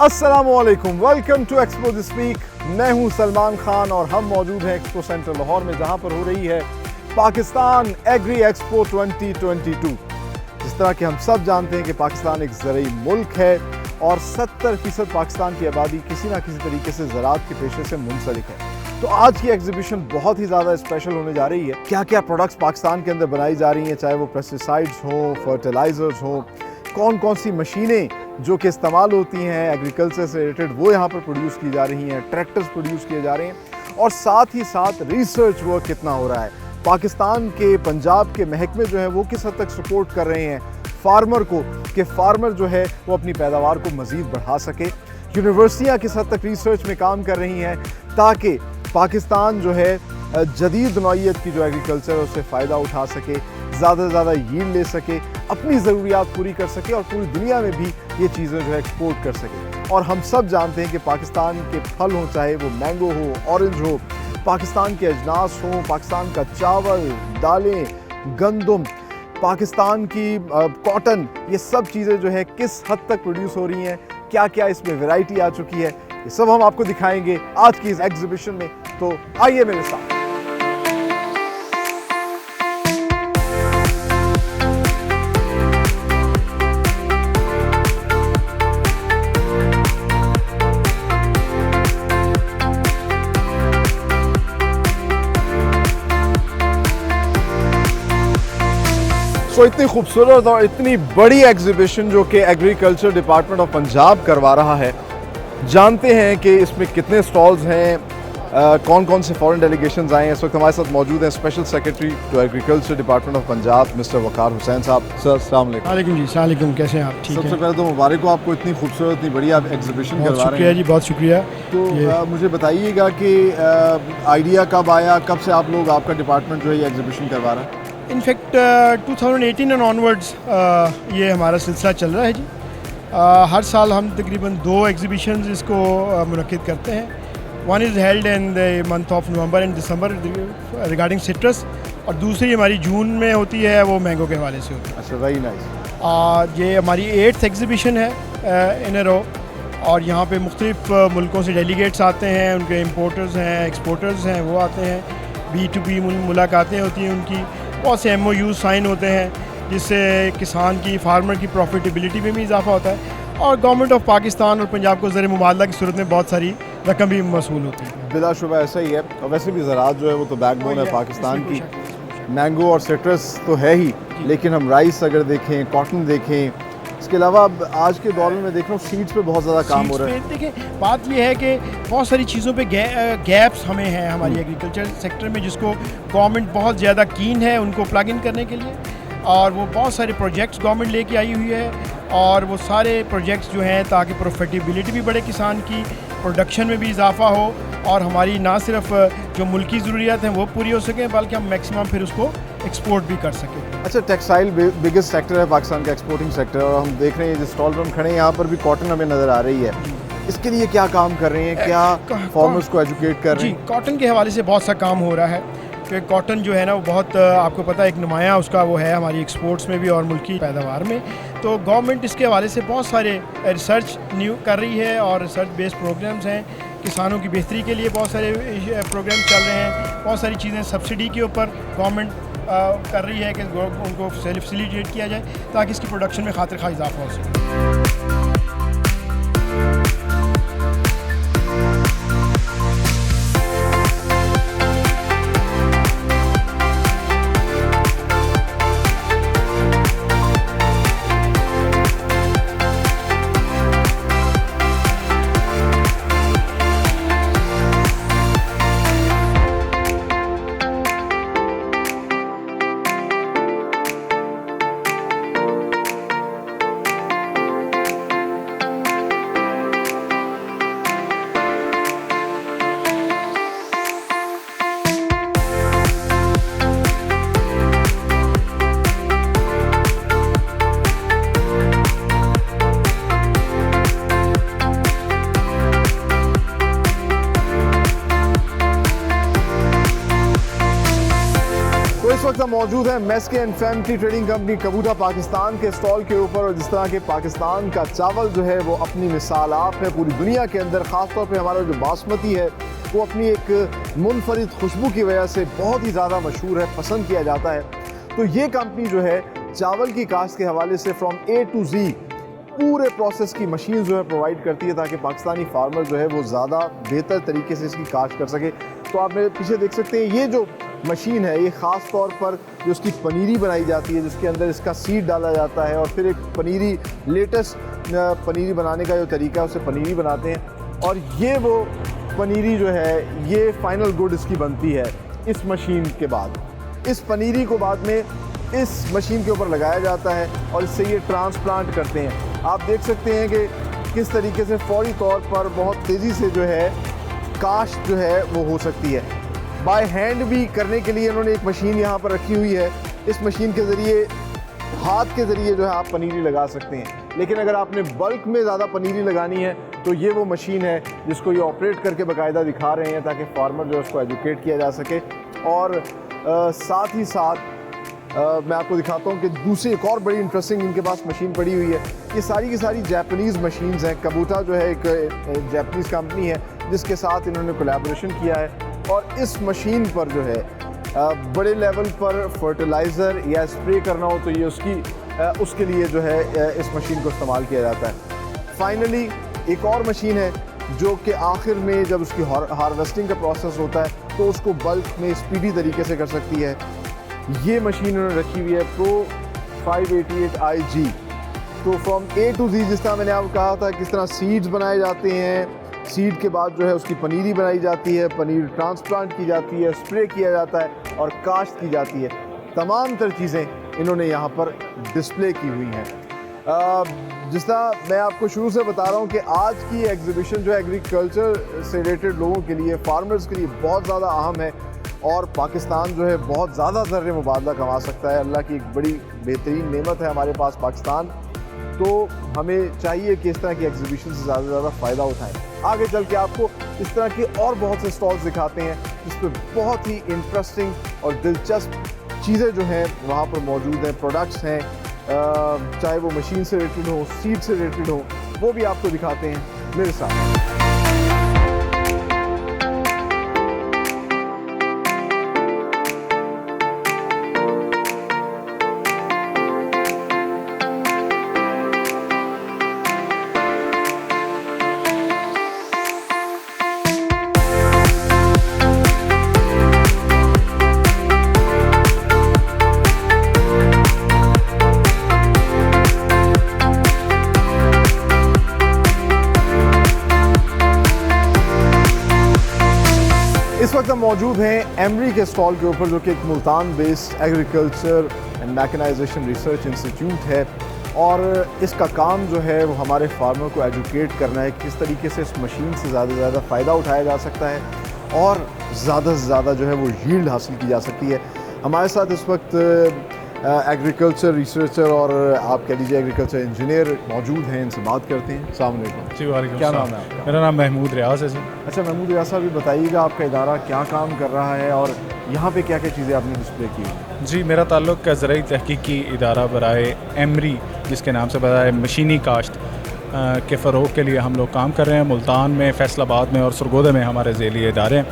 अस्सलामुअलैकुम, welcome to expo this week. मैं हूं सलमान खान और हम मौजूद हैं एक्सपो सेंटर लाहौर में, जहां पर हो रही है पाकिस्तान एग्री एक्सपो 2022। जिस तरह कि हम सब जानते हैं कि पाकिस्तान एक ज़रई मुल्क है और 70% पाकिस्तान की आबादी किसी ना किसी तरीके से ज़राअत के पेशे से मुंसलिक है। तो आज की एग्जीबिशन बहुत ही ज़्यादा स्पेशल होने जा रही है। क्या क्या प्रोडक्ट्स पाकिस्तान के अंदर बनाई जा रही हैं, चाहे वो पेस्टिसाइड्स हों, फर्टिलाइजर्स हों, कौन कौन सी मशीनें जो कि इस्तेमाल होती हैं एग्रीकल्चर से रिलेटेड वो यहाँ पर प्रोड्यूस की जा रही हैं, ट्रैक्टर्स प्रोड्यूस किए जा रहे हैं, और साथ ही साथ रिसर्च वर्क कितना हो रहा है। पाकिस्तान के पंजाब के महकमे जो है वो किस हद तक सपोर्ट कर रहे हैं फार्मर को, कि फार्मर जो है वो अपनी पैदावार को मज़ीद बढ़ा सके। यूनिवर्सिटियाँ किस हद तक रिसर्च में काम कर रही हैं ताकि पाकिस्तान जो है जदीद नौइयत की जो एग्रीकल्चर है उससे फ़ायदा उठा सके, ज़्यादा से ज़्यादा यील्ड ले सके, अपनी ज़रूरियात पूरी कर सके और पूरी दुनिया में भी ये चीज़ें जो है एक्सपोर्ट कर सके। और हम सब जानते हैं कि पाकिस्तान के फल हों, चाहे वो मैंगो हो, ऑरेंज हो, पाकिस्तान के अजनास हों, पाकिस्तान का चावल, दालें, गंदम, पाकिस्तान की कॉटन, ये सब चीज़ें जो है किस हद तक प्रोड्यूस हो रही हैं, क्या क्या इसमें वैरायटी आ चुकी है, ये सब हम आपको दिखाएंगे आज की इस एग्जीबिशन में। तो आइए मेरे साथ। तो इतनी खूबसूरत और इतनी बड़ी एग्जीबिशन जो कि एग्रीकल्चर डिपार्टमेंट ऑफ पंजाब करवा रहा है, जानते हैं कि इसमें कितने स्टॉल्स हैं, कौन कौन से फॉरेन डेलीगेशंस आए हैं। इस वक्त हमारे साथ मौजूद हैं special secretary to agriculture department of Punjab mister Waqar Hussain sahab. Sir अस्सलाम वालेकुम। वालेकुम जी, अस्सलाम वालेकुम, कैसे हैं आप? ठीक है। सबसे पहले तो मुबारक हो आपको, इतनी खूबसूरत इतनी बड़ी आप एग्जीबिशन करवा रहे हैं। शुक्रिया जी, बहुत शुक्रिया। तो मुझे बताइएगा कि आइडिया कब आया, कब से आप लोग, आपका डिपार्टमेंट जो है ये एग्जीबिशन करवा रहा है? इनफैक्ट 2018 एंड ऑनवर्ड्स ये हमारा सिलसिला चल रहा है जी। हर साल हम तकरीबन 2 एग्जीबिशंस इसको मुनक्किद करते हैं। One is held in the month of November and December regarding citrus, और दूसरी हमारी जून में होती है, वो मैंगो के हवाले से होती है। अच्छा, वेरी नाइस। ये हमारी 8th एग्जीबिशन है इन अ रो, और यहाँ पे मुख्तलिफ मुल्कों से डेलीगेट्स आते हैं, उनके इम्पोर्टर्स हैं, एक्सपोर्टर्स हैं, वो आते हैं, B2B मुलाकातें होती हैं उनकी, बहुत से MOU साइन होते हैं जिससे किसान की, फार्मर की प्रॉफिटेबिलिटी में भी इजाफा होता है, और गवर्नमेंट ऑफ पाकिस्तान और पंजाब को ज़र मुबादला की सूरत में बहुत सारी रकम भी मसूल होती है। बिलाशुबा ऐसा ही है, और वैसे भी ज़राअत जो है वो तो बैकबोन है पाकिस्तान की। मैंगो और सिट्रस तो है ही, लेकिन हम राइस अगर देखें, कॉटन देखें, इसके अलावा आज के दौर में मैं देख रहा हूँ सीड्स पे बहुत ज़्यादा काम हो रहा है। देखिए, बात यह है कि बहुत सारी चीज़ों पे गैप्स हमें हैं हमारी एग्रीकल्चर सेक्टर में, जिसको गवर्नमेंट बहुत ज़्यादा कीन है उनको प्लग इन करने के लिए, और वो बहुत सारे प्रोजेक्ट्स गवर्नमेंट लेके आई हुई है, और वो सारे प्रोजेक्ट्स जो हैं ताकि प्रॉफिटेबिलिटी भी बढ़े किसान की, प्रोडक्शन में भी इजाफा हो, और हमारी ना सिर्फ जो मुल्की ज़रूरियात हैं वो पूरी हो सकें, बल्कि हम मैक्सिमम फिर उसको एक्सपोर्ट भी कर सकें। अच्छा, टेक्सटाइल बिगेस्ट सेक्टर है पाकिस्तान का, एक्सपोर्टिंग सेक्टर, और हम देख रहे हैं जिस स्टॉल पर हम खड़े हैं यहाँ पर भी कॉटन हमें नज़र आ रही है। इसके लिए क्या काम कर रहे हैं, क्या फार्मर्स को एजुकेट कर रहे हैं? जी, कॉटन के हवाले से बहुत सा काम हो रहा है, कि कॉटन जो है ना वो बहुत, आपको पता है, एक नुमाया उसका वो है हमारी एक्सपोर्ट्स में भी और मुल्की पैदावार में। तो गवर्नमेंट इसके हवाले से बहुत सारे रिसर्च कर रही है, और रिसर्च बेस्ड प्रोग्राम्स हैं किसानों की बेहतरी के लिए, बहुत सारे प्रोग्राम चल रहे हैं, बहुत सारी चीज़ें सब्सिडी के ऊपर गवर्नमेंट कर रही है कि उनको फैसिलिटेट किया जाए ताकि इसकी प्रोडक्शन में खातिर खा इजाफा हो सके। तो इस वक्त हम मौजूद हैं मेस्के and family trading company कबूटा Pakistan के स्टॉल के ऊपर। और जिस तरह के पाकिस्तान का चावल जो है वो अपनी मिसाल आप है पूरी दुनिया के अंदर, ख़ासतौर पे हमारा जो बासमती है वो अपनी एक मुनफरिद खुशबू की वजह से बहुत ही ज़्यादा मशहूर है, पसंद किया जाता है। तो ये कंपनी जो है चावल की काश्त के हवाले से फ्रॉम A to Z पूरे प्रोसेस की मशीन जो है प्रोवाइड करती है ताकि पाकिस्तानी फार्मर जो है वो ज़्यादा बेहतर तरीके से इसकी काश्त कर सके। तो आप मेरे पीछे देख सकते हैं ये जो मशीन है ये ख़ास तौर पर जो उसकी पनीरी बनाई जाती है, जिसके अंदर इसका सीड डाला जाता है और फिर एक पनीरी लेटेस्ट पनीरी बनाने का जो तरीका है उससे पनीरी बनाते हैं। और ये वो पनीरी जो है ये फाइनल गुड इसकी बनती है इस मशीन के बाद। इस पनीरी को बाद में इस मशीन के ऊपर लगाया जाता है और इससे ये ट्रांसप्लांट करते हैं। आप देख सकते हैं कि किस तरीके से फौरी तौर पर बहुत तेज़ी से जो है काश्त जो है वो हो सकती है। बाय हैंड भी करने के लिए इन्होंने एक मशीन यहाँ पर रखी हुई है। इस मशीन के ज़रिए हाथ के ज़रिए जो है आप पनीरी लगा सकते हैं, लेकिन अगर आपने बल्क में ज़्यादा पनीरी लगानी है तो ये वो मशीन है जिसको ये ऑपरेट करके बाकायदा दिखा रहे हैं ताकि फार्मर जो है उसको एजुकेट किया जा सके। और साथ ही साथ मैं आपको दिखाता हूँ कि दूसरी एक और बड़ी इंटरेस्टिंग इनके पास मशीन पड़ी हुई है। ये सारी की सारी जापानीज़ मशीन्स हैं। कबूटा जो है एक जापानीज़ कंपनी है जिसके साथ इन्होंने कोलैबोरेशन किया है। और इस मशीन पर जो है बड़े लेवल पर फर्टिलाइज़र या स्प्रे करना हो तो ये उसके लिए जो है इस मशीन को इस्तेमाल किया जाता है। फाइनली एक और मशीन है जो कि आखिर में जब उसकी हार्वेस्टिंग का प्रोसेस होता है तो उसको बल्क में स्पीडी तरीके से कर सकती है। ये मशीन उन्होंने रखी हुई है Pro 588 IG। तो फ्रॉम A to Z जिस तरह मैंने आपको कहा था किस तरह सीड्स बनाए जाते हैं, सीड के बाद जो है उसकी पनीरी बनाई जाती है, पनीर ट्रांसप्लांट की जाती है, स्प्रे किया जाता है और काश्त की जाती है। तमाम तर चीज़ें इन्होंने यहाँ पर डिस्प्ले की हुई हैं। जिस तरह मैं आपको शुरू से बता रहा हूँ कि आज की एग्जीबिशन जो है एग्रीकल्चर से रिलेटेड लोगों के लिए, फार्मर्स के लिए बहुत ज़्यादा अहम है और पाकिस्तान जो है बहुत ज़्यादा ज़र्रे मुबादला कमा सकता है। अल्लाह की एक बड़ी बेहतरीन नेमत है हमारे पास पाकिस्तान। तो हमें चाहिए कि इस तरह की एग्जीबिशन से ज़्यादा से ज़्यादा फ़ायदा उठाएं। आगे चल के आपको इस तरह के और बहुत से स्टॉल्स दिखाते हैं जिस पर बहुत ही इंटरेस्टिंग और दिलचस्प चीज़ें जो हैं वहाँ पर मौजूद हैं, प्रोडक्ट्स हैं, चाहे वो मशीन से रिलेटेड हो, सीड से रिलेटेड हो, वो भी आपको दिखाते हैं मेरे साथ। इस वक्त हम मौजूद हैं एमरी के स्टॉल के ऊपर जो कि एक Multan based agriculture and mechanisation research institute है। और इसका काम जो है वो हमारे फार्मर को एजुकेट करना है किस तरीके से इस मशीन से ज़्यादा फ़ायदा उठाया जा सकता है और ज़्यादा से ज़्यादा जो है वो यील्ड हासिल की जा सकती है। हमारे साथ इस वक्त एग्रीकल्चर रिसर्चर और आप कह लीजिए एग्रीकल्चर इंजीनियर मौजूद हैं, इनसे बात करते हैं। अस्सलाम वालेकुम। जी वालेकुम। क्या नाम है आपका? मेरा नाम महमूद रियाज है जी। अच्छा महमूद रियाज साहब, बताइएगा आपका इदारा क्या काम कर रहा है और यहाँ पे क्या क्या चीज़ें आपने डिस्प्ले की? जी, मेरा ताल्लुक़ ज़राई तहकीकी इदारा बराए एमरी जिसके नाम से बराए मशीनी काश्त के फ़रोग़ के लिए हम लोग काम कर रहे हैं। मुल्तान में, फैसलाबाद में और सरगोदा में हमारे ज़ेली इदारे हैं।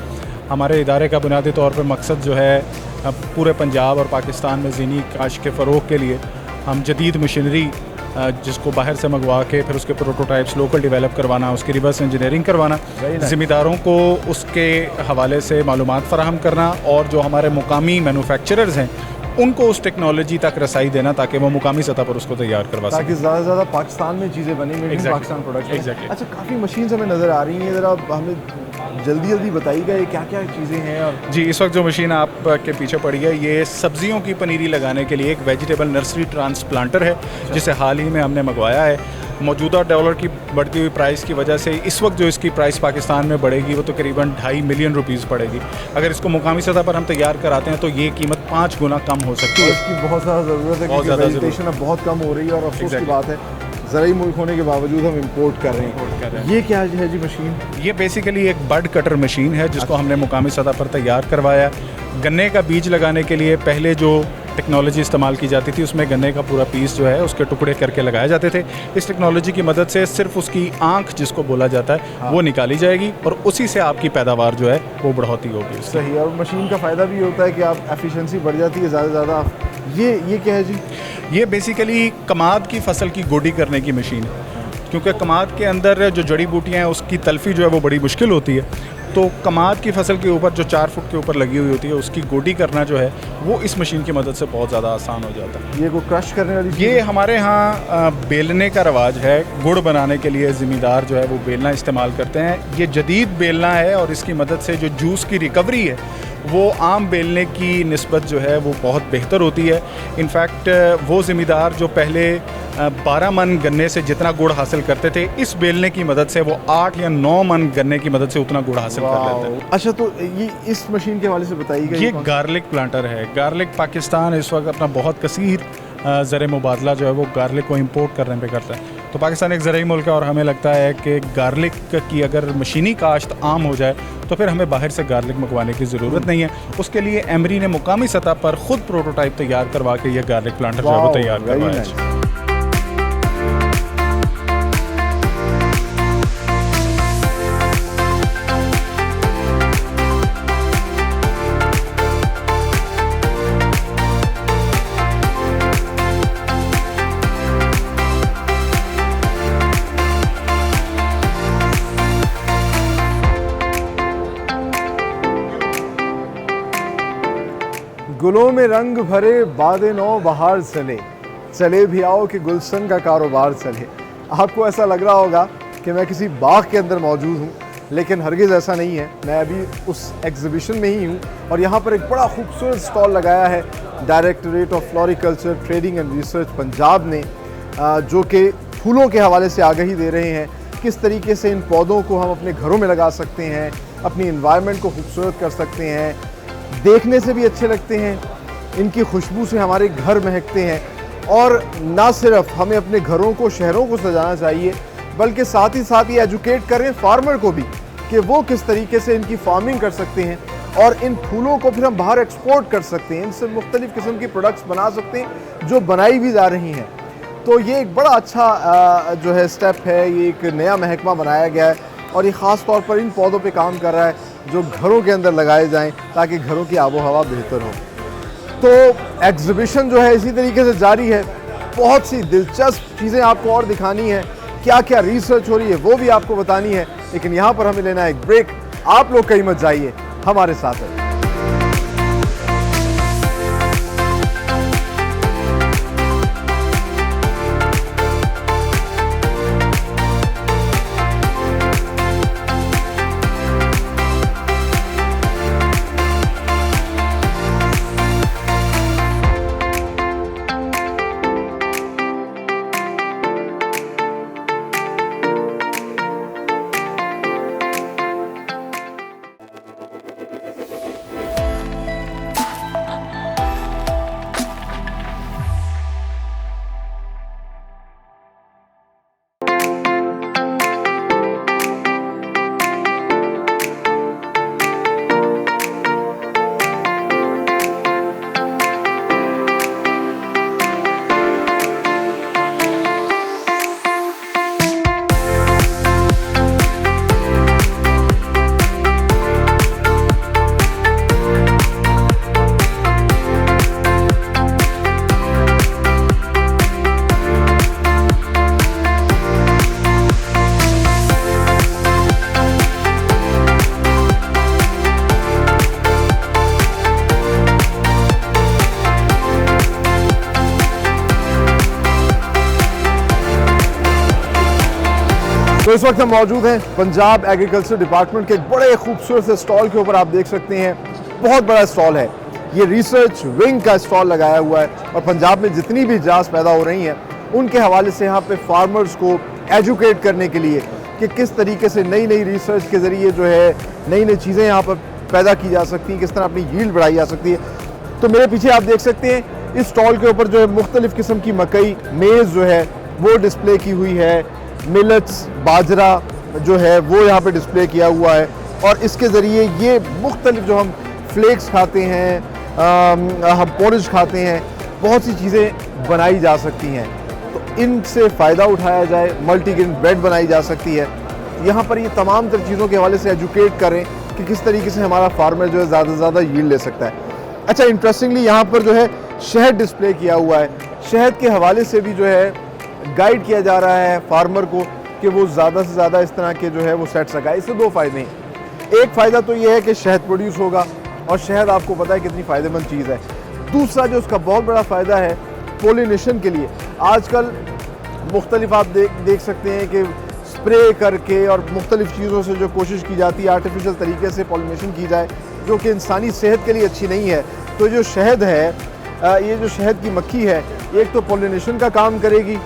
हमारे इदारे का बुनियादी तौर पर मकसद जो है पूरे पंजाब और पाकिस्तान में ज़ीनी काश्त के फ़रोग़ के लिए हम जदीद मशीनरी जिसको बाहर से मंगवा के फिर उसके प्रोटोटाइप्स लोकल डेवलप करवाना, उसकी रिवर्स इंजीनियरिंग करवाना, ज़िम्मेदारों को उसके हवाले से मालूमात फ़राहम करना और जो हमारे मुकामी मैन्युफैक्चरर्स हैं उनको उस टेक्नोलॉजी तक रसाई देना ताकि वो मुकामी सतह पर उसको तैयार करवा सकें, ताकि ज़्यादा से ज़्यादा पाकिस्तान में चीज़ें बनी, made in Pakistan product. Exactly. अच्छा, काफ़ी मशीन्स हमें नज़र आ रही हैं, ज़रा हमें जल्दी बताइएगा ये क्या क्या चीज़ें हैं। और जी, इस वक्त जो मशीन आपके पीछे पड़ी है ये सब्जियों की पनीरी लगाने के लिए एक वेजिटेबल नर्सरी ट्रांसप्लांटर है जिसे हाल ही में हमने मंगवाया है। मौजूदा डॉलर की बढ़ती हुई प्राइस की वजह से इस वक्त जो इसकी प्राइस पाकिस्तान में बढ़ेगी वो तकरीबन 2.5 मिलियन रुपीज़ पड़ेगी। अगर इसको मुकामी सतह पर हम तैयार कराते हैं तो ये कीमत 5 गुना कम हो सकती है। इसकी बहुत ज़्यादा ज़रूरत है क्योंकि वेजिटेशन अब बहुत कम हो रही है और अफसोस की बात है ज़रूरी मुल्क होने के बावजूद हम इंपोर्ट कर रहे हैं। ये क्या है जी मशीन? ये बेसिकली एक बड कटर मशीन है जिसको हमने मुकामी सतह पर तैयार करवाया। गन्ने का बीज लगाने के लिए पहले जो टेक्नोलॉजी इस्तेमाल की जाती थी उसमें गन्ने का पूरा पीस जो है उसके टुकड़े करके लगाए जाते थे। इस टेक्नोलॉजी की मदद से सिर्फ उसकी आंख जिसको बोला जाता है वो निकाली जाएगी और उसी से आपकी पैदावार जो है वो बढ़ोतरी होगी। सही। और मशीन का फ़ायदा भी होता है कि आप एफिशिएंसी बढ़ जाती है ज़्यादा से ज़्यादा। ये क्या है जी? ये बेसिकली कमाद की फसल की गोडी करने की मशीन है, क्योंकि कमाद के अंदर जो जड़ी बूटियाँ हैं उसकी तल्फी जो है वो बड़ी मुश्किल होती है। तो कमाद की फसल के ऊपर जो 4 फुट के ऊपर लगी हुई होती है उसकी गोडी करना जो है वो इस मशीन की मदद से बहुत ज़्यादा आसान हो जाता है। ये को क्रश करने वाली चीज़? ये हमारे यहाँ बेलने का रवाज है। गुड़ बनाने के लिए ज़मींदार जो है वो बेलना इस्तेमाल करते हैं। ये जदीद बेलना है और इसकी मदद से जो जूस की रिकवरी है वो आम बेलने की निस्बत जो है वो बहुत बेहतर होती है। इनफैक्ट वो ज़मींदार जो पहले 12 मन गन्ने से जितना गुड़ हासिल करते थे, इस बेलने की मदद से वो 8 या 9 मन गन्ने की मदद से उतना गुड़ हासिल कर लेते हैं। अच्छा, तो ये इस मशीन के हवाले से बताइएगा। ये गार्लिक प्लांटर है। गार्लिक पाकिस्तान इस वक्त अपना बहुत कसीर ज़र मुबादला जो है वो गार्लिक को इंपोर्ट करने पे करता है। तो पाकिस्तान एक ज़रूरी मुल्क है और हमें लगता है कि गार्लिक की अगर मशीनी काश्त आम हो जाए तो फिर हमें बाहर से गार्लिक मंगवाने की ज़रूरत नहीं है। उसके लिए एमरी ने मुकामी सतह पर ख़ुद प्रोटोटाइप तैयार करवा के ये गार्लिक प्लांटर जो है वो तैयार करवाया है। गुलों में रंग भरे बादे नौ बहार चले, चले भी आओ कि गुलशन का कारोबार चले। आपको ऐसा लग रहा होगा कि मैं किसी बाग के अंदर मौजूद हूँ, लेकिन हरगिज़ ऐसा नहीं है। मैं अभी उस एग्जीबिशन में ही हूँ और यहाँ पर एक बड़ा खूबसूरत स्टॉल लगाया है directorate of floriculture trading and research Punjab ने, जो कि फूलों के हवाले से आगाही दे रहे हैं किस तरीके से इन पौधों को हम अपने घरों में लगा सकते हैं, अपनी इन्वायरमेंट को खूबसूरत कर सकते हैं, देखने से भी अच्छे लगते हैं, इनकी खुशबू से हमारे घर महकते हैं। और ना सिर्फ हमें अपने घरों को, शहरों को सजाना चाहिए, बल्कि साथ ही साथ ये एजुकेट करें फार्मर को भी कि वो किस तरीके से इनकी फार्मिंग कर सकते हैं और इन फूलों को फिर हम बाहर एक्सपोर्ट कर सकते हैं। इनसे मुख्तलिफ़ किस्म की प्रोडक्ट्स बना सकते हैं जो बनाई भी जा रही हैं। तो ये एक बड़ा अच्छा जो है स्टेप है। ये एक नया महकमा बनाया गया है और ये ख़ास तौर पर इन पौधों पे काम कर रहा है जो घरों के अंदर लगाए जाएं ताकि घरों की आबो हवा बेहतर हो। तो एग्जीबिशन जो है इसी तरीके से जारी है। बहुत सी दिलचस्प चीज़ें आपको और दिखानी है, क्या क्या रिसर्च हो रही है वो भी आपको बतानी है, लेकिन यहाँ पर हमें लेना है एक ब्रेक। आप लोग कहीं मत जाइए, हमारे साथ है। तो इस वक्त हम मौजूद हैं पंजाब एग्रीकल्चर डिपार्टमेंट के एक बड़े खूबसूरत से स्टॉल के ऊपर। आप देख सकते हैं बहुत बड़ा स्टॉल है। ये रिसर्च विंग का स्टॉल लगाया हुआ है और पंजाब में जितनी भी जास पैदा हो रही हैं उनके हवाले से यहाँ पे फार्मर्स को एजुकेट करने के लिए कि किस तरीके से नई नई रिसर्च के ज़रिए जो है नई नई चीज़ें यहाँ पर पैदा की जा सकती हैं, किस तरह अपनी यील्ड बढ़ाई जा सकती है। तो मेरे पीछे आप देख सकते हैं इस स्टॉल के ऊपर जो है मुख्तलिफ़ किस्म की मकई, मेज़ जो है वो डिस्प्ले की हुई है। मिलेट्स, बाजरा जो है वो यहाँ पे डिस्प्ले किया हुआ है, और इसके ज़रिए ये मुख्तलिफ जो हम फ्लेक्स खाते हैं, हम पोरिज खाते हैं, बहुत सी चीज़ें बनाई जा सकती हैं। तो इनसे फ़ायदा उठाया जाए, मल्टीग्रेन ब्रेड बनाई जा सकती है। यहाँ पर ये तमाम तर चीज़ों के हवाले से एजुकेट करें कि किस तरीके से हमारा फार्मर जो है ज़्यादा से ज़्यादा यील्ड ले सकता है। अच्छा, इंटरेस्टिंगली यहाँ पर जो है शहद डिस्प्ले किया हुआ है। शहद के हवाले से भी जो है गाइड किया जा रहा है फार्मर को कि वो ज़्यादा से ज़्यादा इस तरह के जो है वो सेट सकाए। इससे दो फ़ायदे हैं। एक फ़ायदा तो ये है कि शहद प्रोड्यूस होगा, और शहद आपको पता है कितनी फ़ायदेमंद चीज़ है। दूसरा जो उसका बहुत बड़ा फ़ायदा है पोलिनेशन के लिए। आजकल मुख्तलिफ आप देख सकते हैं कि स्प्रे करके और मुख्तलिफ चीज़ों से जो कोशिश की जाती है आर्टिफिशियल तरीके से पॉलिनेशन की जाए, जो कि इंसानी सेहत के लिए अच्छी नहीं है। तो जो शहद है, ये जो शहद की मक्खी है, एक तो पॉलिनेशन का काम करेगी,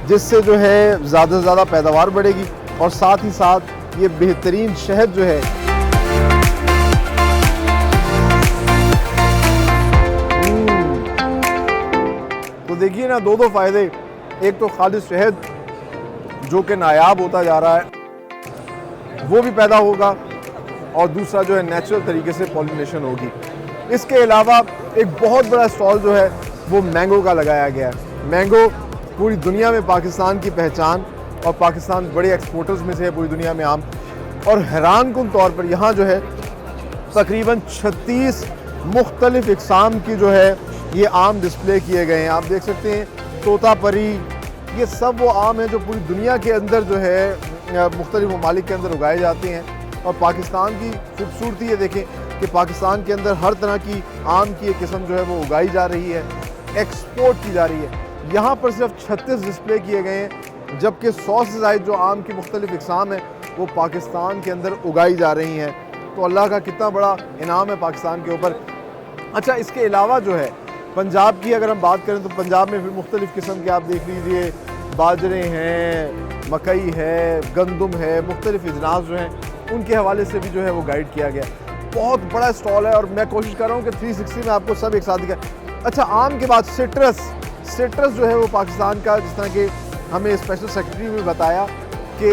जिससे जो है ज़्यादा से ज़्यादा पैदावार बढ़ेगी, और साथ ही साथ ये बेहतरीन शहद जो है तो देखिए ना, दो फ़ायदे। एक तो खालिस शहद जो कि नायाब होता जा रहा है वो भी पैदा होगा, और दूसरा जो है नेचुरल तरीके से पॉलिनेशन होगी। इसके अलावा एक बहुत बड़ा स्टॉल जो है वो मैंगो का लगाया गया है। मैंगो पूरी दुनिया में पाकिस्तान की पहचान, और पाकिस्तान बड़े एक्सपोर्टर्स में से है पूरी दुनिया में आम। और हैरानकुन तौर पर यहाँ जो है तकरीबन 36 मुख्तलिफ इक़साम की जो है ये आम डिस्प्ले किए गए हैं। आप देख सकते हैं तोतापरी, ये सब वो आम हैं जो पूरी दुनिया के अंदर जो है मुख्तलिफ ममालिक के अंदर उगाए जाते हैं। और पाकिस्तान की खूबसूरती ये देखें कि पाकिस्तान के अंदर हर तरह की आम की एक किस्म जो है वो उगाई जा रही है, एक्सपोर्ट की जा रही है। यहाँ पर सिर्फ 36 डिस्प्ले किए गए हैं, जबकि 100 से ज़ायद जो आम की मुख्तलिफ इक़साम है वो पाकिस्तान के अंदर उगाई जा रही हैं। तो अल्लाह का कितना बड़ा इनाम है पाकिस्तान के ऊपर। अच्छा, इसके अलावा जो है पंजाब की अगर हम बात करें तो पंजाब में भी मुख्तलिफ़ किस्म के आप देख लीजिए, बाजरे हैं, मकई है, गंदम है, मुख्तलिफ़ अजनास जो हैं उनके हवाले से भी जो है वो गाइड किया गया। बहुत बड़ा स्टॉल है, और मैं कोशिश कर रहा हूँ कि 360 में आपको सब एक साथ दिखाएं। अच्छा, आम के बाद सिट्रस जो है वो पाकिस्तान का, जिस तरह के हमें स्पेशल सेक्रेटरी ने बताया कि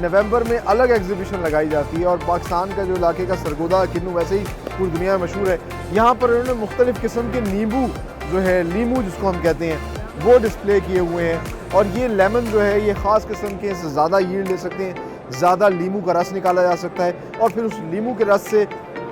नवंबर में अलग एग्जीबिशन लगाई जाती है, और पाकिस्तान का जो इलाके का सरगोदा किन्नू वैसे ही पूरी दुनिया में मशहूर है। यहाँ पर उन्होंने मुख्तलिफ़ किस्म के नींबू जो है, लीमू जिसको हम कहते हैं, वो डिस्प्ले किए हुए हैं। और ये लेमन जो है ये ख़ास किस्म के, इससे ज़्यादा यील्ड ले सकते हैं, ज़्यादा लीमू का रस निकाला जा सकता है, और फिर उस लीमू के रस से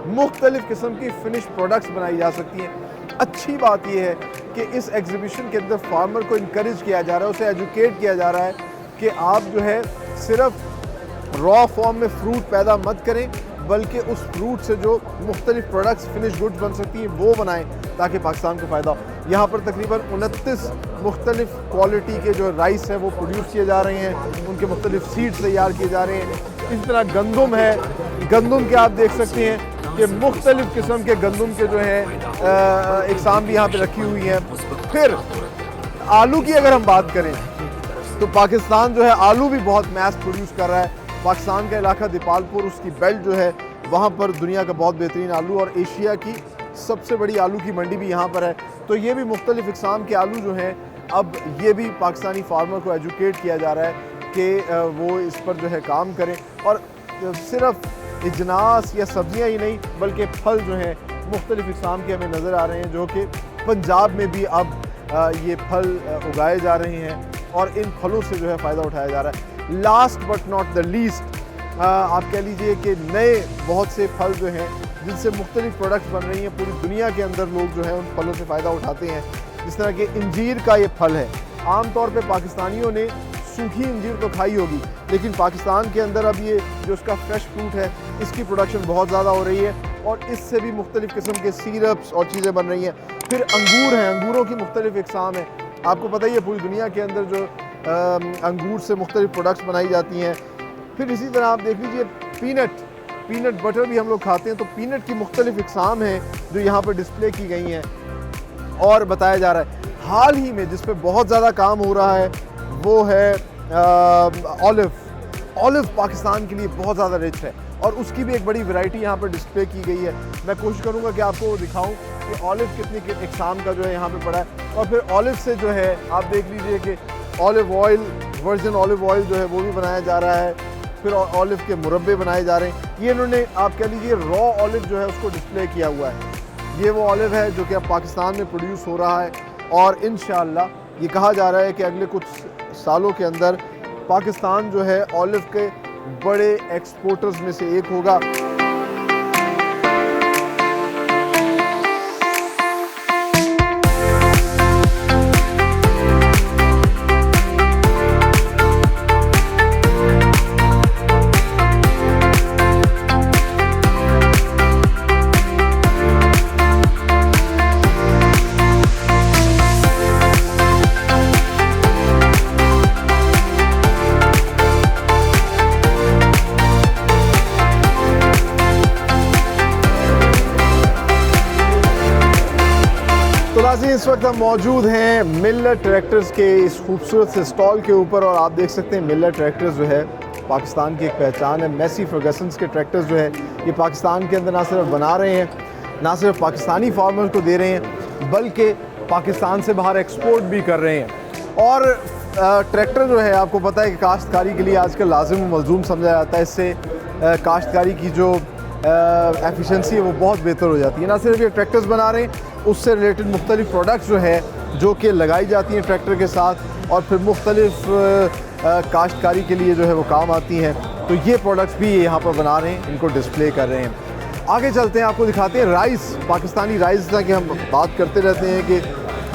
मुख्तलिफ़ किस्म की फिनिश प्रोडक्ट्स बनाई जा सकती हैं। अच्छी बात यह है कि इस एग्जीबिशन के अंदर फार्मर को इनकरेज किया जा रहा है, उसे एजुकेट किया जा रहा है कि आप जो है सिर्फ रॉ फॉर्म में फ्रूट पैदा मत करें, बल्कि उस फ्रूट से जो मुख्तलिफ प्रोडक्ट्स फिनिश गुड्स बन सकती हैं वो बनाएं, ताकि पाकिस्तान को फ़ायदा हो। यहाँ पर तकरीबन 29 मुख्तलिफ क्वालिटी के जो राइस हैं वो प्रोड्यूस किए जा रहे हैं, उनके मुख्तलिफ सीड्स तैयार किए जा रहे हैं। इसी तरह गंदम है, गंदम के आप देख सकते हैं कि मुख्तलिफ किस्म के गंदम के जो है इक़साम भी यहाँ पर रखी हुई हैं। फिर आलू की अगर हम बात करें तो पाकिस्तान जो है आलू भी बहुत मैस प्रोड्यूस कर रहा है। पाकिस्तान का इलाका दीपालपुर, उसकी बेल्ट जो है वहाँ पर दुनिया का बहुत बेहतरीन आलू, और एशिया की सबसे बड़ी आलू की मंडी भी यहाँ पर है। तो ये भी मुख्तलिफ इक़साम के आलू जो हैं, अब ये भी पाकिस्तानी फार्मर को एजुकेट किया जा रहा है कि वो इस पर जो है काम करें। और सिर्फ इजनास या सब्जियाँ ही नहीं, बल्कि फल जो हैं मुख्तलिफ इक़साम के हमें नज़र आ रहे हैं, जो कि पंजाब में भी अब ये फल उगाए जा रहे हैं, और इन फलों से जो है फ़ायदा उठाया जा रहा है। Last but not the least, आप कह लीजिए कि नए बहुत से फल जो हैं जिनसे मुख्तलिफ प्रोडक्ट्स बन रही हैं, पूरी दुनिया के अंदर लोग जो है उन फलों से फ़ायदा उठाते हैं। जिस तरह के इंजीर का ये फल है, आम तौर पे पाकिस्तानियों ने सूखी इंजीर तो खाई होगी, लेकिन पाकिस्तान के अंदर अब ये जो इसका फ्रेश फ्रूट है इसकी प्रोडक्शन बहुत ज़्यादा हो रही है, और इससे भी मुख्तलिफ किस्म के सीरप्स और चीज़ें बन रही हैं। फिर अंगूर हैं, अंगूरों की मुख्तलिफ इक़साम है। आपको पता ही है पूरी दुनिया के अंदर जो अंगूर से मुख्तलिफ प्रोडक्ट्स बनाई जाती हैं। फिर इसी तरह आप देख लीजिए पीनट बटर भी हम लोग खाते हैं, तो पीनट की मुख्तलिफ इक़साम हैं जो यहाँ पर डिस्प्ले की गई हैं, और बताया जा रहा है हाल ही में जिस पे बहुत ज़्यादा काम हो रहा है वो है ऑलिव पाकिस्तान के लिए बहुत ज़्यादा रिच है, और उसकी भी एक बड़ी वैरायटी यहाँ पर डिस्प्ले की गई है। मैं कोशिश करूँगा कि आपको वो दिखाऊँ कि ऑलिव कितनी इक़साम का जो है यहाँ पे पड़ा है। और फिर ऑलिव से जो है आप देख लीजिए कि olive oil, virgin olive oil जो है वो भी बनाया जा रहा है, फिर ऑलिव के मुरब्बे बनाए जा रहे हैं। ये इन्होंने आप कह लीजिए रॉ ऑलिव जो है उसको डिस्प्ले किया हुआ है। ये वो ऑलिव है जो कि अब पाकिस्तान में प्रोड्यूस हो रहा है और इंशाअल्लाह ये कहा जा रहा है कि अगले कुछ सालों के अंदर पाकिस्तान जो है ऑलिव के बड़े एक्सपोर्टर्स में से एक होगा। इस वक्त हम मौजूद हैं मिलर ट्रैक्टर्स के इस खूबसूरत से स्टॉल के ऊपर और आप देख सकते हैं मिलर ट्रैक्टर्स जो है पाकिस्तान की एक पहचान है। मैसी फर्गसन्स के ट्रैक्टर्स जो है ये पाकिस्तान के अंदर ना सिर्फ बना रहे हैं, ना सिर्फ पाकिस्तानी फार्मर्स को दे रहे हैं, बल्कि पाकिस्तान से बाहर एक्सपोर्ट भी कर रहे हैं। और ट्रैक्टर जो है आपको पता है कि काश्तकारी के लिए आजकल लाजिम मलजूम समझा जाता है। इससे काश्तकारी की जो एफिशिएंसी है वो बहुत बेहतर हो जाती है। ना सिर्फ ये ट्रैक्टर्स बना रहे हैं, उससे रिलेटेड मुख्तलिफ प्रोडक्ट्स जो है जो कि लगाई जाती हैं ट्रैक्टर के साथ और फिर मुख्तलिफ काश्तकारी के लिए जो है वो काम आती हैं। तो ये प्रोडक्ट्स भी यहाँ पर बना रहे हैं, इनको डिस्प्ले कर रहे हैं। आगे चलते हैं, आपको दिखाते हैं राइस, पाकिस्तानी राइस की हम बात करते रहते हैं कि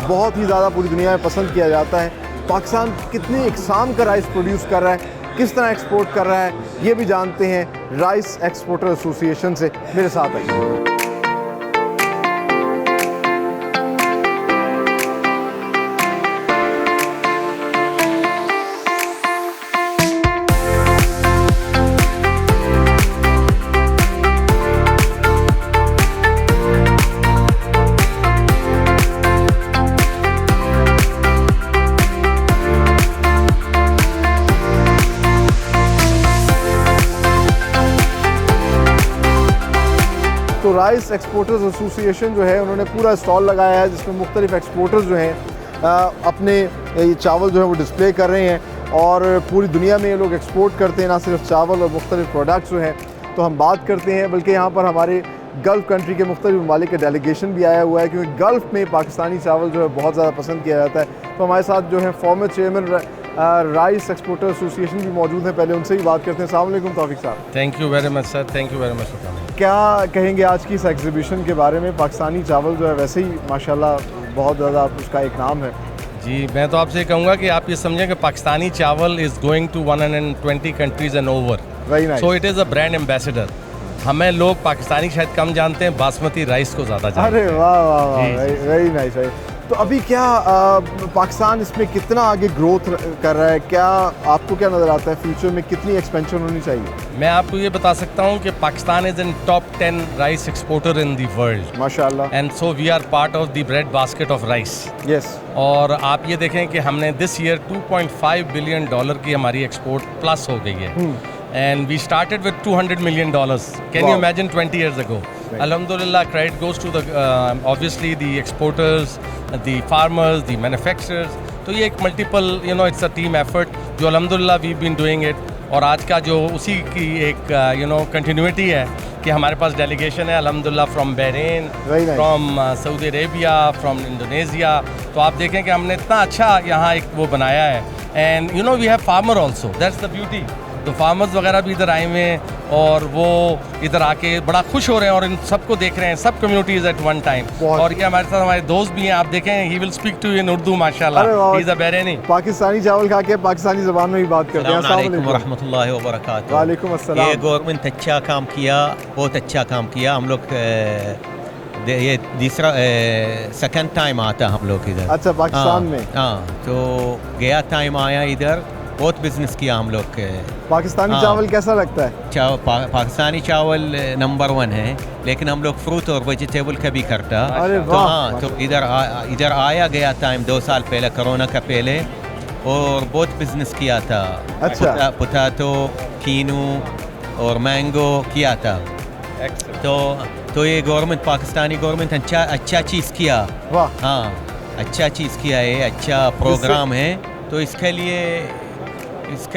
बहुत ही ज़्यादा पूरी दुनिया में पसंद किया जाता है। पाकिस्तान कितनी इकसाम का राइस प्रोड्यूस कर रहा है, किस तरह एक्सपोर्ट कर रहा है, ये भी जानते हैं राइस एक्सपोर्टर एसोसिएशन से। मेरे साथ आइए। तो राइस एक्सपोर्टर्स एसोसिएशन जो है उन्होंने पूरा स्टॉल लगाया है जिसमें मुख्तलिफ एक्सपोर्टर्स जो हैं अपने ये चावल जो है वो डिस्प्ले कर रहे हैं और पूरी दुनिया में ये लोग एक्सपोर्ट करते हैं, ना सिर्फ चावल और मुख्तलिफ प्रोडक्ट्स जो हैं। तो हम बात करते हैं, बल्कि यहाँ पर हमारे गल्फ़ कंट्री के मुख्तलिफ ममालिक का डेलीगेशन भी आया हुआ है क्योंकि गल्फ़ में पाकिस्तानी चावल जो है बहुत ज़्यादा पसंद किया जाता है। तो हमारे साथ जो है former chairman rice exporter association भी मौजूद हैं, पहले उनसे ही बात करते हैं। अस्सलाम वालेकुम तौफीक साहब। Thank you very much sir, thank you very much for coming. क्या कहेंगे आज की इस एग्जीबिशन के बारे में? पाकिस्तानी चावल जो है वैसे ही माशाल्लाह बहुत ज़्यादा उसका एक नाम है। जी, मैं तो आपसे कहूँगा कि आप ये समझें कि पाकिस्तानी चावल is going to 120 countries and over. Very nice. So it is a brand ambassador. हमें लोग पाकिस्तानी शायद कम जानते हैं, बासमती राइस को ज़्यादा जानते हैं। अरे वाह वाह वाह, जी, जी। Very nice. तो अभी क्या पाकिस्तान इसमें कितना आगे ग्रोथ कर रहा है? क्या आपको क्या नज़र आता है फ्यूचर में कितनी एक्सपेंशन होनी चाहिए? मैं आपको ये बता सकता हूँ कि Pakistan is in top 10 rice exporter in the world माशाल्लाह। And so we are part of the bread basket of rice. Yes. और आप ये देखें कि हमने दिस ईयर $2.5 बिलियन की हमारी एक्सपोर्ट प्लस हो गई है। And we started with $200 million. Can you imagine 20 years ago? Alhamdulillah, credit goes to the obviously the exporters, the farmers, the manufacturers. तो ये एक multiple, it's a team effort जो alhamdulillah we've been doing it. और आज का जो उसी की एक continuity है कि हमारे पास delegation है alhamdulillah from Bahrain, from Saudi Arabia, from Indonesia. तो आप देखें कि हमने इतना अच्छा यहाँ एक वो बनाया है। And we have farmer also. That's the beauty. तो फार्मर्स वगैरह भी इधर आए हुए हैं और वो इधर आके बड़ा खुश हो रहे हैं और इन सबको देख रहे हैं, सब कम्युनिटीज़ एट वन टाइम। और ये हमारे साथ हमारे दोस्त भी हैं, आप देखें he will speak to in Urdu माशाल्लाह, he is a Bahraini. Pakistani चावल खा के पाकिस्तानी ज़बान में भी बात करते हैं। अस्सलाम वालेकुम रहमतुल्लाहि व बरकातहू। वालेकुम अस्सलाम। ये गवर्नमेंट अच्छा काम किया, बहुत अच्छा काम किया। हम लोग ये तीसरा सेकंड टाइम आता हम लोग इधर। अच्छा, पाकिस्तान में? हाँ, तो गया टाइम आया इधर, बहुत बिजनेस किया हम लोग। पाकिस्तानी चावल कैसा लगता है? पाकिस्तानी चावल नंबर 1 है, लेकिन हम लोग फ्रूट और वेजिटेबल का भी करता। तो हाँ, तो इधर आया गया टाइम 2 साल पहले, कोरोना का पहले, और बहुत बिजनेस किया था। अच्छा। पोटैटो, कीनू और मैंगो किया था। तो ये गवर्नमेंट, पाकिस्तानी गवर्नमेंट अच्छा चीज़ किया। वाह। हाँ, अच्छा चीज़ किया है, अच्छा प्रोग्राम है। तो इसके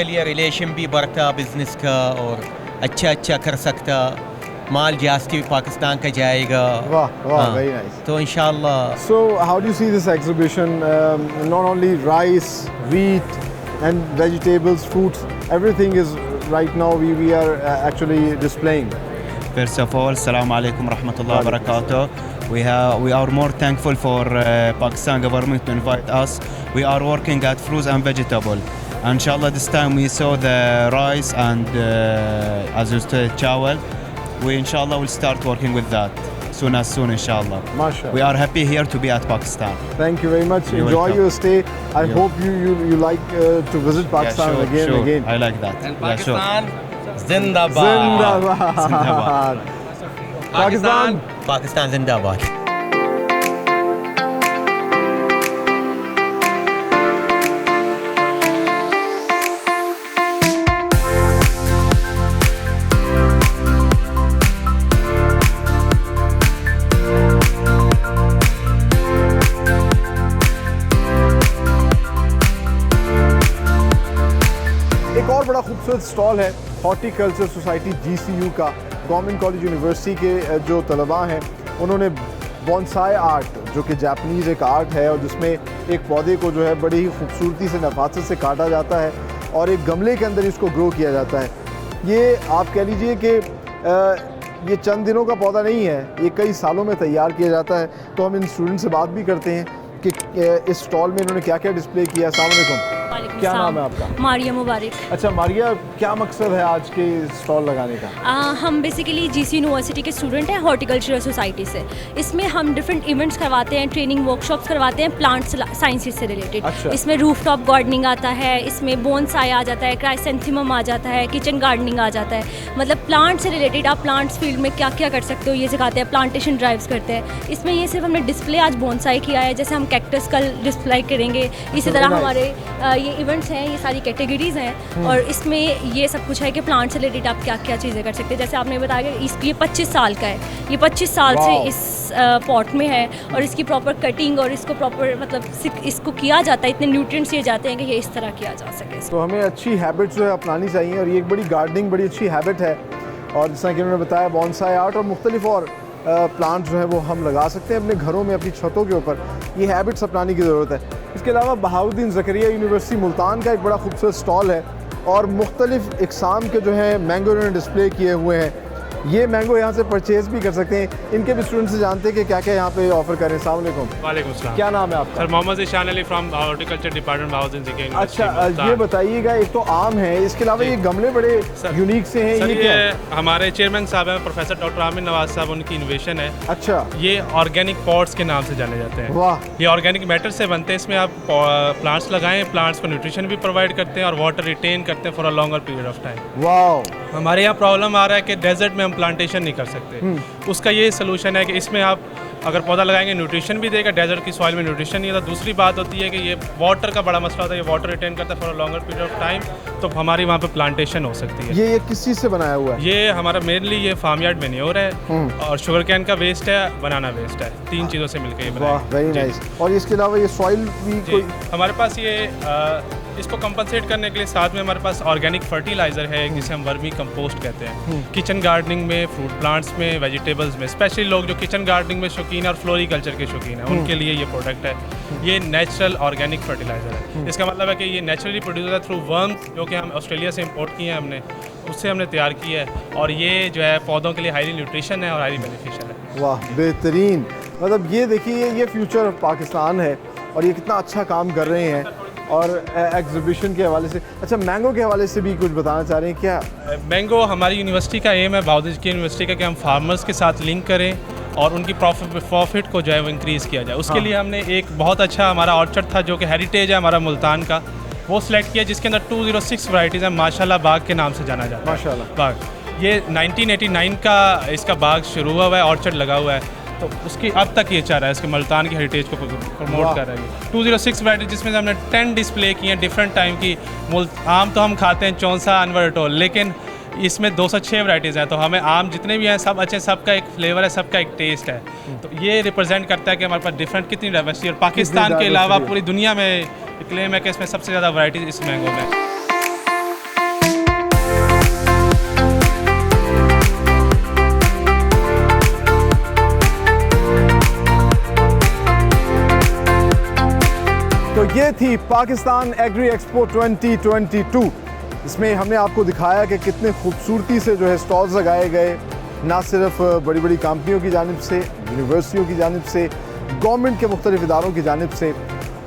लिए रिलेशन भी बढ़ता बिजनेस का और अच्छा कर सकता, माल जास्ती पाकिस्तान का जाएगा। वाह वाह, वेरी नाइस। तो इंशाल्लाह। So how do you see this exhibition? Not only rice, wheat and vegetables, fruits, everything is right now we are actually displaying. First of all, Assalamu alaikum rahmatullahi wa barakatuh. We are more thankful for Pakistan government to invite us. We are working at fruits and vegetable. Inshallah, this time we saw the rice and as you said, chawal. We inshallah will start working with that soon, inshallah. Mashallah. We are happy here to be at Pakistan. Thank you very much. You're Enjoy welcome. your stay. I hope you like to visit Pakistan Yeah, again and again. I like that. And Yeah, sure. Pakistan, Zindabad. Zindabad. Zindabad. Pakistan. Pakistan जिंदाबाद। एक और बड़ा खूबसूरत stall है horticulture society GCU का। Government college university के जो तलबा हैं उन्होंने बॉन्साई आर्ट, जो कि जापानीज़ एक आर्ट है और जिसमें एक पौधे को जो है बड़ी ही खूबसूरती से नफासत से काटा जाता है और एक गमले के अंदर इसको ग्रो किया जाता है। ये आप कह लीजिए कि ये चंद दिनों का पौधा नहीं है, ये कई सालों में तैयार किया जाता है। तो हम इन स्टूडेंट से बात भी करते हैं कि इस स्टॉल में इन्होंने क्या क्या डिस्प्ले किया। अस्सलाम वालेकुम, क्या नाम है आपका? मारिया मुबारक। अच्छा मारिया, क्या मकसद है आज के स्टॉल लगाने का? हम बेसिकली GC यूनिवर्सिटी के स्टूडेंट हैं हॉर्टिकल्चरल सोसाइटी से। इसमें हम डिफरेंट इवेंट्स करवाते हैं, ट्रेनिंग वर्कशॉप्स करवाते हैं प्लांट साइंसेज से रिलेटेड। अच्छा। इसमें रूफ टॉप गार्डनिंग आता है, इसमें बोनसाई आ जाता है, क्राइसेंथेमम आ जाता है, किचन गार्डनिंग आ जाता है। मतलब प्लांट से रिलेटेड आप प्लांट्स फील्ड में क्या क्या कर सकते हो ये सिखाते हैं, प्लांटेशन ड्राइव्स करते हैं। इसमें ये सिर्फ हमने डिस्प्ले आज बोनसाई किया है, जैसे हम कैक्टस कल डिस्प्ले करेंगे, इसी तरह हमारे ये इवेंट्स हैं, ये सारी कैटेगरीज़ हैं और इसमें ये सब कुछ है कि प्लांट से रिलेटेड आप क्या क्या चीज़ें कर सकते हैं। जैसे आपने बताया कि ये 25 साल का है, ये 25 साल से इस पॉट में है और इसकी प्रॉपर कटिंग और इसको प्रॉपर मतलब इसको किया जाता है, इतने न्यूट्रिएंट्स दिए जाते हैं कि ये इस तरह किया जा सके। तो हमें अच्छी हैबिट्स जो है अपनानी चाहिए और ये एक बड़ी गार्डनिंग बड़ी अच्छी हैबिट है। और जैसा कि उन्होंने बताया बॉन्साई आर्ट और मुख्तलिफ और प्लांट जो है वो हम लगा सकते हैं अपने घरों में, अपनी छतों के ऊपर। ये हैबिट्स अपनाने की ज़रूरत है। इसके अलावा बहाउद्दीन ज़करिया यूनिवर्सिटी मुल्तान का एक बड़ा खूबसूरत स्टॉल है और मुख्तलिफ इकसाम के जो है मैंगो इन्होंने डिस्प्ले किए हुए हैं। ये मैंगो यहाँ से परचेज़ भी कर सकते हैं। इनके भी स्टूडेंट से जानते हैं कि क्या क्या यहाँ पे ऑफर करें। अस्सलाम वालेकुम। वालेकुम सलाम। क्या नाम है आपका? Sir Mohammad Ishan Ali from horticulture department Bahauddin Zakariya. अच्छा ये बताइएगा, एक तो आम है, इसके अलावा ये गमले बड़े यूनिक से हैं। सर ये क्या है? हमारे चेयरमैन साहब हैं प्रोफेसर डॉक्टर आमिर नवाज साहब, उनकी इन्वेशन है। अच्छा, ये ऑर्गेनिक पॉट्स के नाम से जाने जाते हैं। वाह। ये ऑर्गेनिक मैटर से बनते हैं। इसमें आप प्लांट्स लगाएं, प्लांट्स को न्यूट्रिशन भी प्रोवाइड करते हैं और वाटर रिटेन करते हैं for a longer period of time. वाह। हमारे यहाँ प्रॉब्लम आ रहा है कि डेजर्ट में हम प्लांटेशन नहीं कर सकते। उसका ये सोल्यूशन है कि इसमें आप अगर पौधा लगाएंगे न्यूट्रिशन भी देगा, डेजर्ट की सॉइल में न्यूट्रिशन नहीं होता। दूसरी बात होती है कि ये वाटर का बड़ा मसला होता है, ये वाटर रिटेन करता है for a longer period of time, तो हमारी वहाँ पे प्लांटेशन हो सकती है। ये किस चीज़ से बनाया हुआ है? ये हमारा मेनली ये फार्म यार्ड मैन्योर है और शुगर कैन का वेस्ट है, बनाना वेस्ट है, तीन चीज़ों से मिलकर ये बनाया वाह, वेरी नाइस। और इसके अलावा ये सॉइल भी जी, कोई? हमारे पास ये इसको कंपनसेट करने के लिए साथ में हमारे पास ऑर्गेनिक फर्टिलाइज़र है जिसे हम वर्मी कंपोस्ट कहते हैं। किचन गार्डनिंग में, फ्रूट प्लांट्स में, वेजिटेबल्स में, स्पेशली लोग जो किचन गार्डनिंग में शौकीन है और फ्लोरिकल्चर के शौकीन है उनके लिए ये प्रोडक्ट है। ये नेचुरल ऑर्गेनिक फर्टिलाइज़र है। इसका मतलब है कि ये नेचुरली प्रोड्यूस है थ्रू वर्म्स, जो कि हम ऑस्ट्रेलिया से इम्पोर्ट किए हैं हमने, उससे हमने तैयार किया है और ये जो है पौधों के लिए हाईली न्यूट्रिशन है और हाईली बेनिफिशियल है। वाह, बेहतरीन। मतलब ये देखिए, ये फ्यूचर पाकिस्तान है और ये कितना अच्छा काम कर रहे हैं। और एग्जीबिशन के हवाले से, अच्छा मैंगो के हवाले से भी कुछ बताना चाह रहे हैं क्या? मैंगो हमारी यूनिवर्सिटी का एम है, बहाउद्दीन की यूनिवर्सिटी का, कि हम फार्मर्स के साथ लिंक करें और उनकी प्रॉफिट को जो है वो इंक्रीज़ किया जाए। उसके लिए हमने एक बहुत अच्छा हमारा ऑर्चर्ड था जो कि हेरिटेज है हमारा मुल्तान का, वो सिलेक्ट किया जिसके अंदर 206 वैराइटीज़ हैं। माशाल्लाह बाग के नाम से जाना जाता है। माशाल्लाह बाग, ये 1989 का इसका बाग शुरू हुआ है, ऑर्चर्ड लगा हुआ है, तो उसकी अब तक ये चाह रहा है इसके मुल्तान की हेरिटेज को प्रमोट कर रहा है। 206 वैराइटी जिसमें हमने 10 डिस्प्ले किए हैं डिफरेंट टाइम की। आम तो हम खाते हैं चौंसा, अनवर टोल, लेकिन इसमें 206 वैरायटीज़ हैं, तो हमें आम जितने भी हैं सब अच्छे, सबका एक फ्लेवर है, सबका एक टेस्ट है। तो ये रिप्रेजेंट करता है कि हमारे पास डिफरेंट कितनी डाइवर्सिटी, और पाकिस्तान के अलावा पूरी दुनिया में क्लेम है कि इसमें सबसे ज़्यादा वैरायटीज इस मैंगो में। तो ये थी पाकिस्तान एग्री एक्सपो 2022। इसमें हमने आपको दिखाया कि कितने खूबसूरती से जो है स्टॉल्स लगाए गए, ना सिर्फ बड़ी बड़ी कंपनियों की जानिब से, यूनिवर्सिटियों की जानिब से, गवर्नमेंट के मुख्तलिफ इदारों की जानिब से,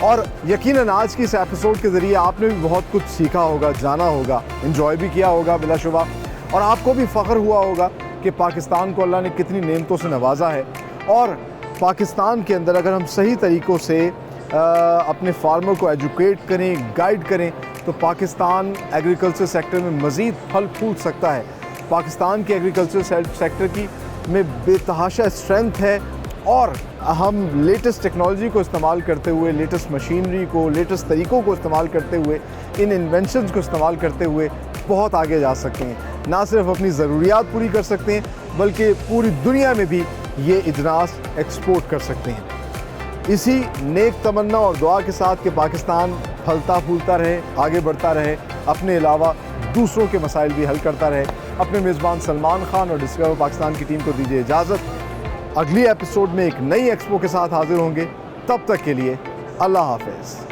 और यकीनन आज की इस एपिसोड के ज़रिए आपने भी बहुत कुछ सीखा होगा, जाना होगा, इन्जॉय भी किया होगा बिलाशुबा, और आपको भी फ़ख्र हुआ होगा कि पाकिस्तान को अल्लाह ने कितनी नेमतों से नवाजा है। और पाकिस्तान के अंदर अगर हम सही तरीक़ों से अपने फार्मर को एजुकेट करें, गाइड करें, तो पाकिस्तान एग्रीकल्चर सेक्टर में मज़ीद फल फूल सकता है। पाकिस्तान के एग्रीकल्चर सेक्टर की में बेतहाशा स्ट्रेंथ है, और हम लेटेस्ट टेक्नोलॉजी को इस्तेमाल करते हुए, लेटेस्ट मशीनरी को, लेटेस्ट तरीक़ों को इस्तेमाल करते हुए, इन इन्वेंशंस को इस्तेमाल करते हुए बहुत आगे जा सकते हैं। ना सिर्फ अपनी ज़रूरियात पूरी कर सकते हैं, बल्कि पूरी दुनिया में भी ये इजनास एक्सपोर्ट कर सकते हैं। इसी नेक तमन्ना और दुआ के साथ कि पाकिस्तान फलता फूलता रहे, आगे बढ़ता रहे, अपने अलावा दूसरों के मसाइल भी हल करता रहे। अपने मेज़बान सलमान खान और डिस्कवर पाकिस्तान की टीम को दीजिए इजाज़त। अगली एपिसोड में एक नई एक्सपो के साथ हाजिर होंगे। तब तक के लिए अल्लाह हाफ़िज़।